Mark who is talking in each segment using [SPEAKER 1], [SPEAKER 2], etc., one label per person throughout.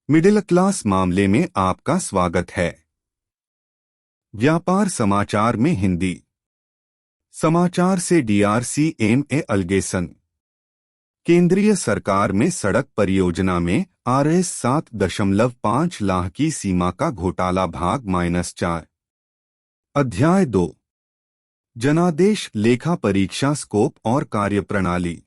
[SPEAKER 1] Middle class मामले में आपका स्वागत है। व्यापार समाचार में हिंदी समाचार से DRCMA अलगेसन। केंद्रीय सरकार में सड़क परियोजना में RS 7.5 लाख की सीमा का घोटाला भाग -4। अध्याय 2 जनादेश लेखा परीक्षा स्कोप और कार्यप्रणाली।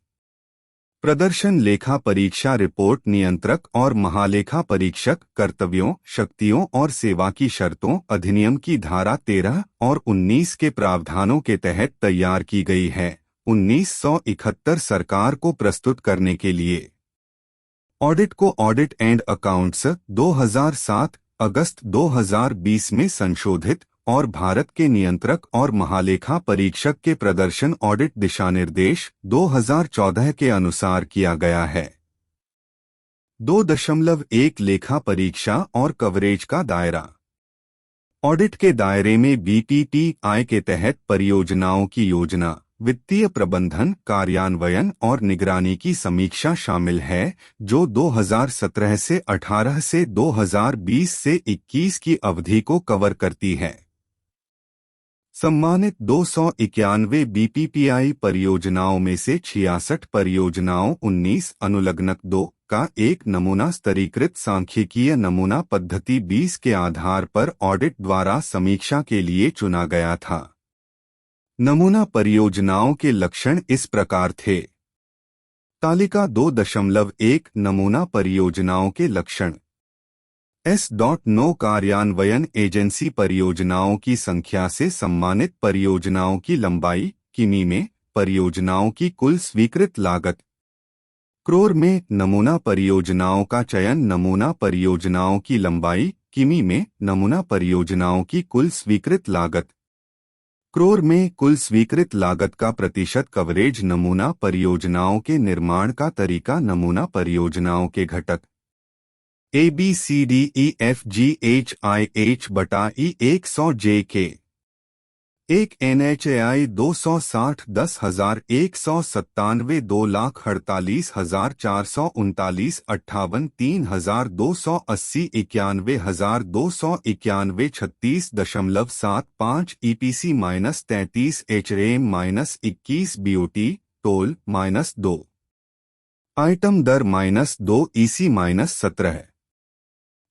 [SPEAKER 1] प्रदर्शन लेखा परीक्षा रिपोर्ट नियंत्रक और महालेखा परीक्षक कर्तव्यों, शक्तियों और सेवा की शर्तों अधिनियम की धारा 13 और 19 के प्रावधानों के तहत तैयार की गई है। 1971 सरकार को प्रस्तुत करने के लिए ऑडिट को ऑडिट एंड अकाउंट्स 2007 अगस्त 2020 में संशोधित और भारत के नियंत्रक और महालेखा परीक्षक के प्रदर्शन ऑडिट दिशानिर्देश 2014 के अनुसार किया गया है। 2.1 लेखा परीक्षा और कवरेज का दायरा। ऑडिट के दायरे में BPPI के तहत परियोजनाओं की योजना, वित्तीय प्रबंधन, कार्यान्वयन और निगरानी की समीक्षा शामिल है, जो 2017 से 18 से 2020 से 21 की अवधि को कवर करती है। सम्मानित 291 BPPI परियोजनाओं में से 66 परियोजनाओं 19 अनुलग्नक 2 का एक नमूना स्तरीकृत सांख्यिकीय नमूना पद्धति 20 के आधार पर ऑडिट द्वारा समीक्षा के लिए चुना गया था। नमूना परियोजनाओं के लक्षण इस प्रकार थे। तालिका 2.1 नमूना परियोजनाओं के लक्षण। S.9 कार्यान्वयन एजेंसी परियोजनाओं की संख्या से सम्मानित परियोजनाओं की लंबाई, किमी में परियोजनाओं की कुल स्वीकृत लागत। क्रोर में नमूना परियोजनाओं का चयन नमूना परियोजनाओं की लंबाई, किमी में नमूना परियोजनाओं की कुल स्वीकृत लागत। क्रोर में कुल स्वीकृत लागत का प्रतिशत कवरेज नमूना परियोजनाओं के निर्माण का तरीका नमूना परियोजनाओं के घटक ABCDEFGHIH/E 100 JK 1 NHAI 260 10,197 2,48,439 58 3,280 91,291 36.75 EPC-33 HRAM-21 BOT toll -2 item दर -2 EC-17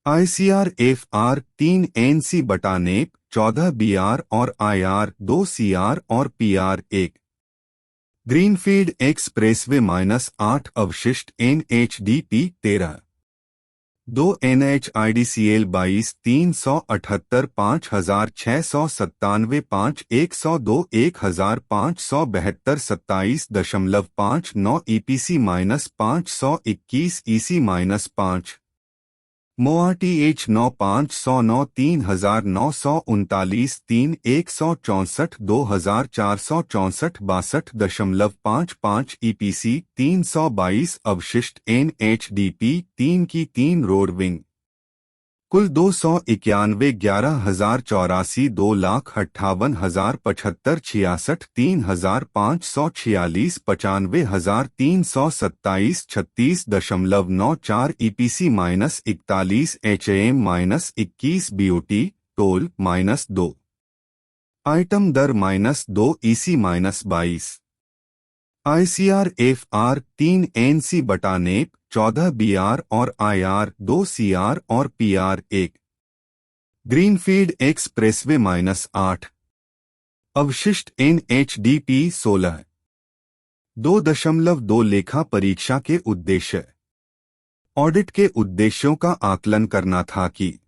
[SPEAKER 1] ICR FR 3 NC बटा नेप 14 BR और IR 2 CR और PR 1 ग्रीनफील्ड एक्सप्रेसवे -8 अवशिष्ट NHDP 13 2 NHIDCL 22 378 5697 5 102 1572 27.59 EPC-521 EC-5 MOATH 9509 3939 3 164 2464 62.55 EPC 322 अवशिष्ट NHDP 3 की 3 रोड विंग कुल 291 11,084 2,58,075 66 3,546 95,327 36.94 EPC-41 HAM-21 BOT toll -2 item दर -2 EC-22 ICR FR 3 NC बटा नेप 14 BR और IR 2 CR और PR 1 ग्रीनफील्ड एक्सप्रेसवे -8 अवशिष्ट NHDP 16 2.2 लेखा परीक्षा के उद्देश्य। ऑडिट के उद्देश्यों का आकलन करना था कि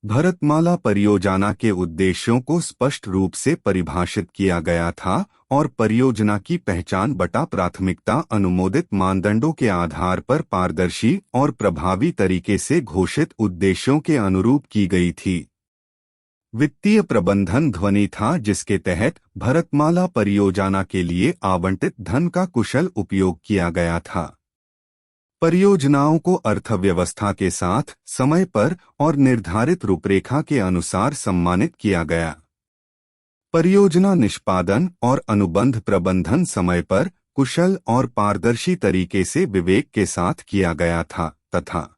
[SPEAKER 1] भारतमाला परियोजना के उद्देश्यों को स्पष्ट रूप से परिभाषित किया गया था और परियोजना की पहचान बटा प्राथमिकता अनुमोदित मानदंडों के आधार पर पारदर्शी और प्रभावी तरीके से घोषित उद्देश्यों के अनुरूप की गई थी। वित्तीय प्रबंधन ध्वनि था जिसके तहत भारतमाला परियोजना के लिए आवंटित धन का कुशल उपयोग किया गया था। परियोजनाओं को अर्थव्यवस्था के साथ समय पर और निर्धारित रूपरेखा के अनुसार सम्मानित किया गया। परियोजना निष्पादन और अनुबंध प्रबंधन समय पर, कुशल और पारदर्शी तरीके से विवेक के साथ किया गया था तथा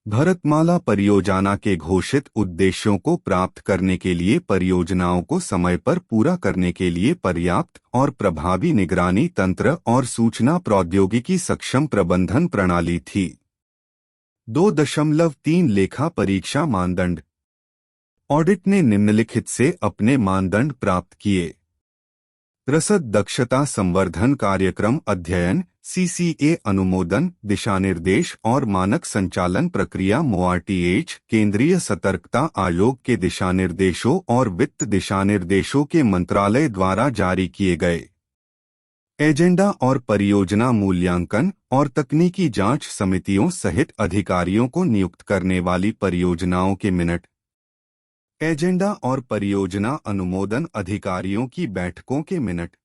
[SPEAKER 1] भारतमाला परियोजना के घोषित उद्देश्यों को प्राप्त करने के लिए परियोजनाओं को समय पर पूरा करने के लिए पर्याप्त और प्रभावी निगरानी तंत्र और सूचना प्रौद्योगिकी सक्षम प्रबंधन प्रणाली थी। 2.3 लेखा परीक्षा मानदंड। ऑडिट ने निम्नलिखित से अपने मानदंड प्राप्त किए। रसद दक्षता संवर्धन कार्यक्रम अध्ययन CCA अनुमोदन दिशानिर्देश और मानक संचालन प्रक्रिया MORTH केंद्रीय सतर्कता आयोग के दिशानिर्देशों और वित्त दिशानिर्देशों के मंत्रालय द्वारा जारी किए गए। एजेंडा और परियोजना मूल्यांकन और तकनीकी जांच समितियों सहित अधिकारियों को नियुक्त करने वाली परियोजनाओं के मिनट। एजेंडा और परियोजना अनुमोदन अधिकारियों की बैठकों के मिनट।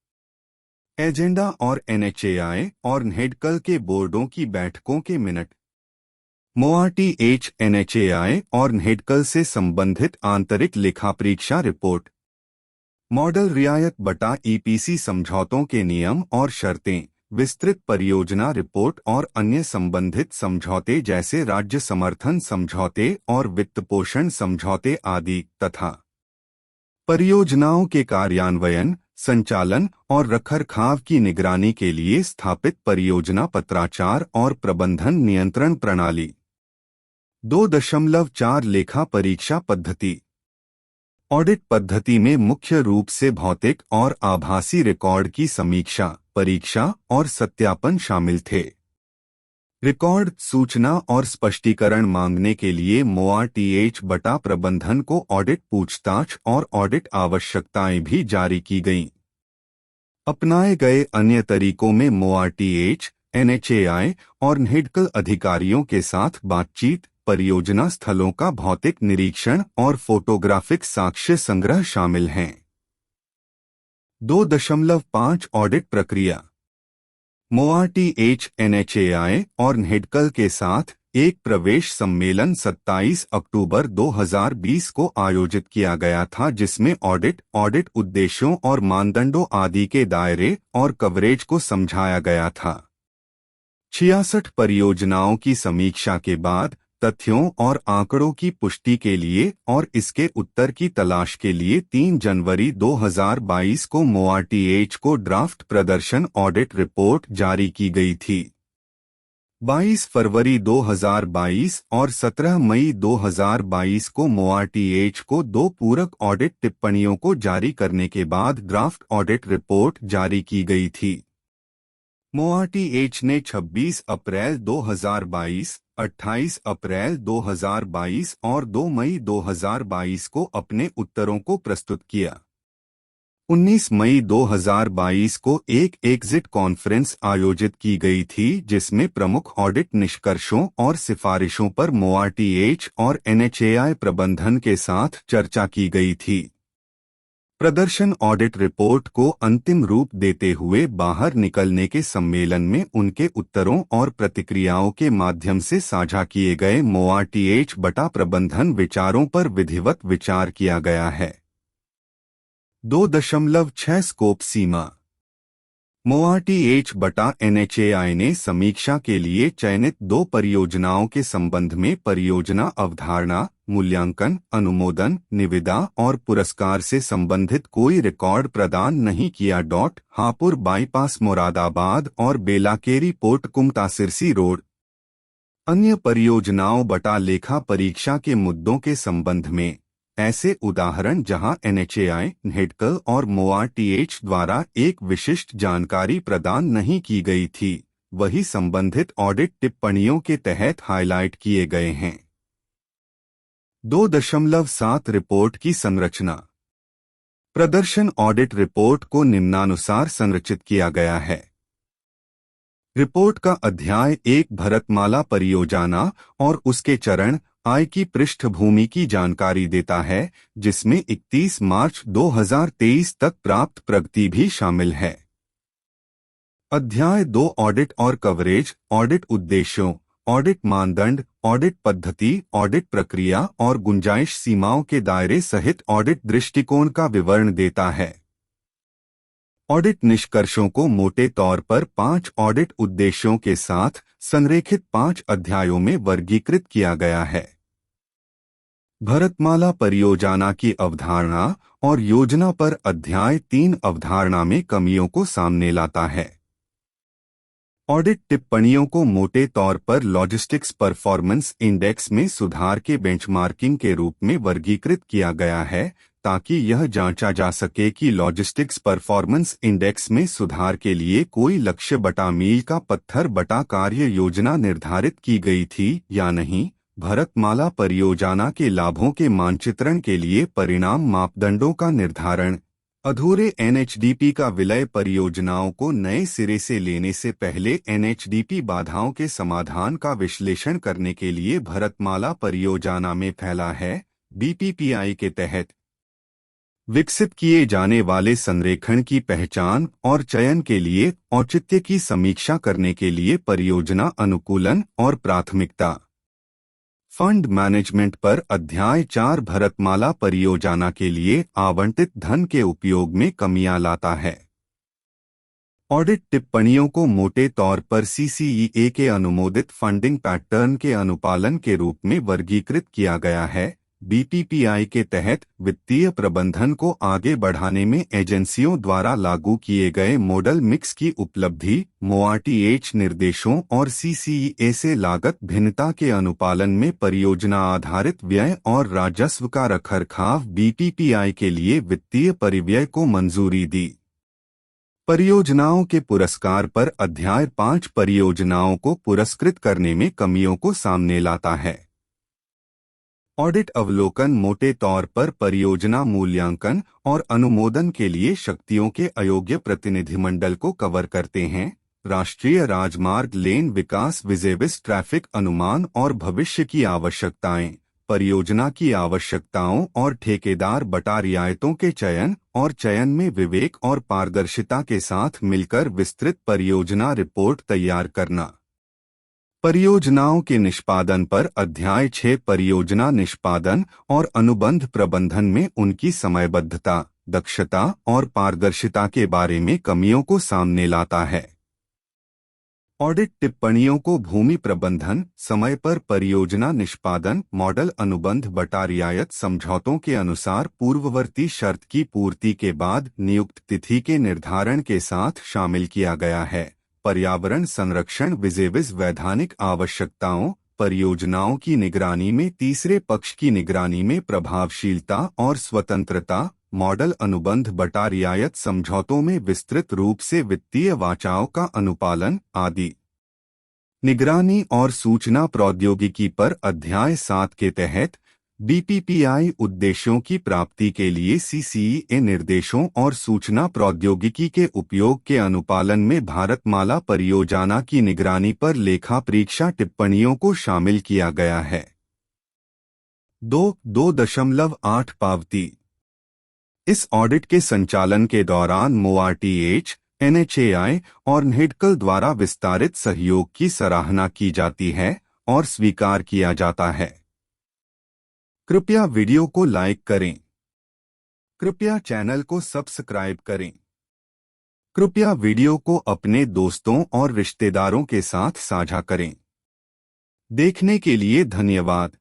[SPEAKER 1] एजेंडा और NHAI और NHEDCL के बोर्डों की बैठकों के मिनट। MORTH NHAI और NHEDCL से संबंधित आंतरिक लेखापरीक्षा रिपोर्ट। मॉडल रियायत बटा EPC समझौतों के नियम और शर्तें, विस्तृत परियोजना रिपोर्ट और अन्य संबंधित समझौते जैसे राज्य समर्थन समझौते और वित्तपोषण समझौते आदि तथा परियोजनाओं के कार्यान्वयन, संचालन और रखरखाव की निगरानी के लिए स्थापित परियोजना पत्राचार और प्रबंधन नियंत्रण प्रणाली। 2.4 लेखा परीक्षा पद्धति। ऑडिट पद्धति में मुख्य रूप से भौतिक और आभासी रिकॉर्ड की समीक्षा, परीक्षा और सत्यापन शामिल थे। रिकॉर्ड, सूचना और स्पष्टीकरण मांगने के लिए MORTH बटा प्रबंधन को ऑडिट पूछताछ और ऑडिट आवश्यकताएं भी जारी की गईं। अपनाए गए अन्य तरीकों में MORTH, NHAI और NHEDCL अधिकारियों के साथ बातचीत, परियोजना स्थलों का भौतिक निरीक्षण और फोटोग्राफिक साक्ष्य संग्रह शामिल हैं। 2.5 ऑडिट प्रक्रिया। MORTH, NHAI और NHEDCL के साथ एक प्रवेश सम्मेलन 27 अक्टूबर 2020 को आयोजित किया गया था, जिसमें ऑडिट उद्देश्यों और मानदंडों आदि के दायरे और कवरेज को समझाया गया था। 66 परियोजनाओं की समीक्षा के बाद तथ्यों और आंकड़ों की पुष्टि के लिए और इसके उत्तर की तलाश के लिए 3 जनवरी 2022 को MORTH को ड्राफ्ट प्रदर्शन ऑडिट रिपोर्ट जारी की गई थी। 22 फरवरी 2022 और 17 मई 2022 को MORTH को 2 पूरक ऑडिट टिप्पणियों को जारी करने के बाद ड्राफ्ट ऑडिट रिपोर्ट जारी की गई थी। MORTH ने 26 अप्रैल 2022, 28 अप्रैल 2022 और 2 मई 2022 को अपने उत्तरों को प्रस्तुत किया। 19 मई 2022 को एक एग्जिट कॉन्फ्रेंस आयोजित की गई थी, जिसमें प्रमुख ऑडिट निष्कर्षों और सिफारिशों पर MORTH और NHAI प्रबंधन के साथ चर्चा की गई थी। प्रदर्शन ऑडिट रिपोर्ट को अंतिम रूप देते हुए बाहर निकलने के सम्मेलन में उनके उत्तरों और प्रतिक्रियाओं के माध्यम से साझा किए गए MORTH बटा प्रबंधन विचारों पर विधिवत विचार किया गया है। 2.6 स्कोप सीमा। MORTH बटा NHAI ने समीक्षा के लिए चयनित 2 परियोजनाओं के संबंध में परियोजना अवधारणा, मूल्यांकन, अनुमोदन, निविदा और पुरस्कार से संबंधित कोई रिकॉर्ड प्रदान नहीं किया। हापुड़ बाईपास मुरादाबाद और बेलाकेरी पोर्ट कुमतासिरसी रोड। अन्य परियोजनाओं बटा लेखा परीक्षा के मुद्दों के संबंध में ऐसे उदाहरण जहां NHAI, NHEDCL और MORTH द्वारा एक विशिष्ट जानकारी प्रदान नहीं की गई थी, वही संबंधित ऑडिट टिप्पणियों के तहत हाईलाइट किए गए हैं। 2.7 रिपोर्ट की संरचना। प्रदर्शन ऑडिट रिपोर्ट को निम्नानुसार संरचित किया गया है। रिपोर्ट का अध्याय 1 भारतमाला परियोजना और उसके चरण आय की पृष्ठभूमि की जानकारी देता है, जिसमें 31 मार्च 2023 तक प्राप्त प्रगति भी शामिल है। अध्याय 2 ऑडिट और कवरेज, ऑडिट उद्देश्यों, ऑडिट मानदंड, ऑडिट पद्धति, ऑडिट प्रक्रिया और गुंजाइश सीमाओं के दायरे सहित ऑडिट दृष्टिकोण का विवरण देता है। ऑडिट निष्कर्षों को मोटे तौर पर 5 ऑडिट उद्देश्यों के साथ संरेखित 5 अध्यायों में वर्गीकृत किया गया है। भारतमाला परियोजना की अवधारणा और योजना पर अध्याय 3 अवधारणा में कमियों को सामने लाता है। ऑडिट टिप्पणियों को मोटे तौर पर लॉजिस्टिक्स परफॉर्मेंस इंडेक्स में सुधार के बेंचमार्किंग के रूप में वर्गीकृत किया गया है, ताकि यह जांचा जा सके कि लॉजिस्टिक्स परफॉर्मेंस इंडेक्स में सुधार के लिए कोई लक्ष्य बटा मील का पत्थर बटा कार्य योजना निर्धारित की गई थी या नहीं। भारतमाला परियोजना के लाभों के मानचित्रण के लिए परिणाम मापदंडों का निर्धारण। अधूरे एनएचडीपी का विलय परियोजनाओं को नए सिरे से लेने से पहले एनएचडीपी बाधाओं के समाधान का विश्लेषण करने के लिए भारतमाला परियोजना में फैला है। बीपीपीआई के तहत विकसित किए जाने वाले संरेखण की पहचान और चयन के लिए औचित्य की समीक्षा करने के लिए परियोजना अनुकूलन और प्राथमिकता। फंड मैनेजमेंट पर अध्याय 4 भारतमाला परियोजना के लिए आवंटित धन के उपयोग में कमियां लाता है। ऑडिट टिप्पणियों को मोटे तौर पर सीसीईए के अनुमोदित फंडिंग पैटर्न के अनुपालन के रूप में वर्गीकृत किया गया है। बीपीपीआई के तहत वित्तीय प्रबंधन को आगे बढ़ाने में एजेंसियों द्वारा लागू किए गए मॉडल मिक्स की उपलब्धि, मोआरटीएच निर्देशों और सीसीईए से लागत भिन्नता के अनुपालन में परियोजना आधारित व्यय और राजस्व का रखरखाव बीपीपीआई के लिए वित्तीय परिव्यय को मंजूरी दी। परियोजनाओं के पुरस्कार पर अध्याय 5 परियोजनाओं को पुरस्कृत करने में कमियों को सामने लाता है। ऑडिट अवलोकन मोटे तौर पर परियोजना मूल्यांकन और अनुमोदन के लिए शक्तियों के अयोग्य प्रतिनिधिमंडल को कवर करते हैं। राष्ट्रीय राजमार्ग लेन विकास विजेविस ट्रैफिक अनुमान और भविष्य की आवश्यकताएं, परियोजना की आवश्यकताओं और ठेकेदार बटा रियायतों के चयन और चयन में विवेक और पारदर्शिता के साथ मिलकर विस्तृत परियोजना रिपोर्ट तैयार करना। परियोजनाओं के निष्पादन पर अध्याय 6 परियोजना निष्पादन और अनुबंध प्रबंधन में उनकी समयबद्धता, दक्षता और पारदर्शिता के बारे में कमियों को सामने लाता है। ऑडिट टिप्पणियों को भूमि प्रबंधन, समय पर परियोजना निष्पादन, मॉडल अनुबंध बटा रियायत समझौतों के अनुसार पूर्ववर्ती शर्त की पूर्ति के बाद नियुक्त तिथि के निर्धारण के साथ शामिल किया गया है। पर्यावरण संरक्षण विजेविस वैधानिक आवश्यकताओं, परियोजनाओं की निगरानी में तीसरे पक्ष की निगरानी में प्रभावशीलता और स्वतंत्रता, मॉडल अनुबंध बटा रियायत समझौतों में विस्तृत रूप से वित्तीय वाचाओं का अनुपालन आदि। निगरानी और सूचना प्रौद्योगिकी पर अध्याय 7 के तहत बीपीपीआई उद्देश्यों की प्राप्ति के लिए सीसीईए निर्देशों और सूचना प्रौद्योगिकी के उपयोग के अनुपालन में भारतमाला परियोजना की निगरानी पर लेखा परीक्षा टिप्पणियों को शामिल किया गया है। 2.8 पावती। इस ऑडिट के संचालन के दौरान मोआरटीएच, एनएचएआई और NHIDCL द्वारा विस्तारित सहयोग की सराहना की जाती है और स्वीकार किया जाता है। कृपया वीडियो को लाइक करें। कृपया चैनल को सब्सक्राइब करें। कृपया वीडियो को अपने दोस्तों और रिश्तेदारों के साथ साझा करें। देखने के लिए धन्यवाद।